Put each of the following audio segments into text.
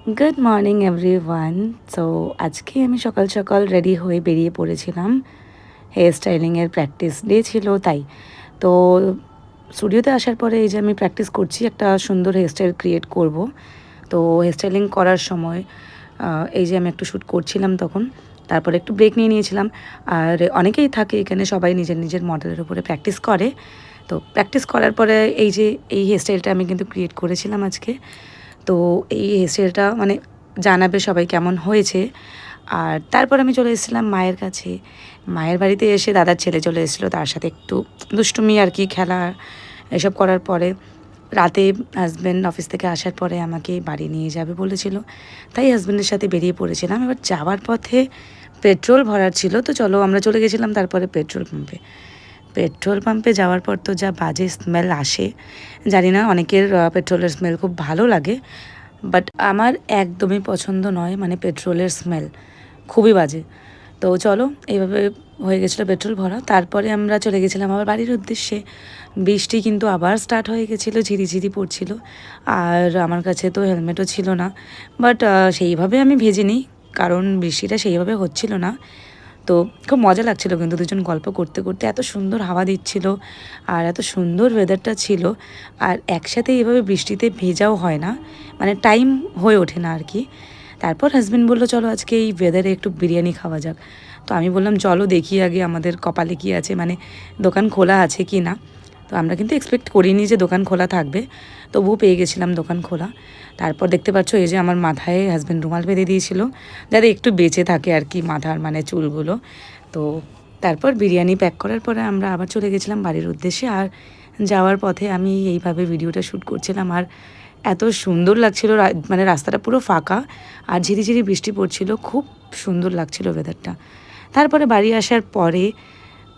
Good morning everyone. So আজকে আমি সকাল সকাল রেডি হয়ে বেরিয়ে পড়েছিলাম। হেয়ার স্টাইলিংয়ের প্র্যাকটিস ডে ছিল তাই। তো স্টুডিওতে আসার পরে এই যে আমি প্র্যাকটিস করছি একটা সুন্দর হেয়ার স্টাইল ক্রিয়েট করব। তো হেয়ার স্টাইলিং করার সময় এই যে আমি একটু শ্যুট করছিলাম তখন। তারপরে একটু ব্রেক নিয়ে নিয়েছিলাম। আর অনেকেই থাকে এখানে, সবাই নিজের নিজের মডেলের উপরে প্র্যাকটিস করে। তো প্র্যাকটিস করার পরে এই যে এই হেয়ার স্টাইলটা আমি কিন্তু ক্রিয়েট করেছিলাম আজকে। তো এই হেয়ার স্টাইলটা মানে জানাবে সবাই কেমন হয়েছে। আর তারপর আমি চলে এসেছিলাম মায়ের কাছে। মায়ের বাড়িতে এসে দাদার ছেলে চলে এসেছিলো, তার সাথে একটু দুষ্টুমি আর কি, খেলা এসব করার পরে রাতে হাজব্যান্ড অফিস থেকে আসার পরে আমাকে বাড়ি নিয়ে যাবে বলেছিল, তাই হাজব্যান্ডের সাথে বেরিয়ে পড়েছিলাম। এবার যাওয়ার পথে পেট্রোল ভরার ছিল, তো চলো আমরা চলে গেছিলাম তারপরে পেট্রোল পাম্পে। পেট্রোল পাম্পে যাওয়ার পর তো যা বাজে স্মেল আসে, জানি না অনেকের পেট্রোলের স্মেল খুব ভালো লাগে, বাট আমার একদমই পছন্দ নয়, মানে পেট্রোলের স্মেল খুবই বাজে। তো চলো এইভাবে হয়ে গেছিলো পেট্রোল ভরা, তারপরে আমরা চলে গেছিলাম আবার বাড়ির উদ্দেশ্যে। বৃষ্টি কিন্তু আবার স্টার্ট হয়ে গেছিলো, ঝিরিঝিরি পড়ছিল। আর আমার কাছে তো হেলমেটও ছিল না, বাট সেইভাবে আমি ভেজিনি, কারণ বৃষ্টিটা সেইভাবে হচ্ছিল না। তো খুব মজা লাগছিল কিন্তু দুজন গল্প করতে করতে, এত সুন্দর হাওয়া দিচ্ছিল আর এত সুন্দর ওয়েদারটা ছিল। আর একসাথে এভাবে বৃষ্টিতে ভেজাও হয় না, মানে টাইম হয়ে ওঠে না আর কি। তারপর হাজব্যান্ড বললো চলো আজকে এই ওয়েদারে একটু বিরিয়ানি খাওয়া যাক। তো আমি বললাম চলো দেখি আগে আমাদের কপালে কী আছে, মানে দোকান খোলা আছে কি না। তো আমরা কিন্তু এক্সপেক্ট করিনি যে দোকান খোলা থাকবে, তবুও পেয়ে গেছিলাম দোকান খোলা। তারপর দেখতে পাচ্ছ এই যে আমার মাথায় হাজব্যান্ড রুমাল বেঁধে দিয়েছিল, যাতে একটু বেঁচে থাকে আর কি মাথার মানে চুলগুলো। তো তারপর বিরিয়ানি প্যাক করার পরে আমরা আবার চলে গেছিলাম বাড়ির উদ্দেশ্যে। আর যাওয়ার পথে আমি এইভাবে ভিডিওটা শ্যুট করছিলাম, আর এত সুন্দর লাগছিল, মানে রাস্তাটা পুরো ফাঁকা আর ঝিরিঝিরি বৃষ্টি পড়ছিল, খুব সুন্দর লাগছিল ওয়েদারটা। তারপরে বাড়ি আসার পরে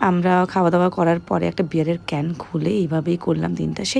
আমরা খাওয়া দাওয়া করার পরে একটা বিয়ারের ক্যান খুলে এইভাবেই করলাম দিনটা শেষ।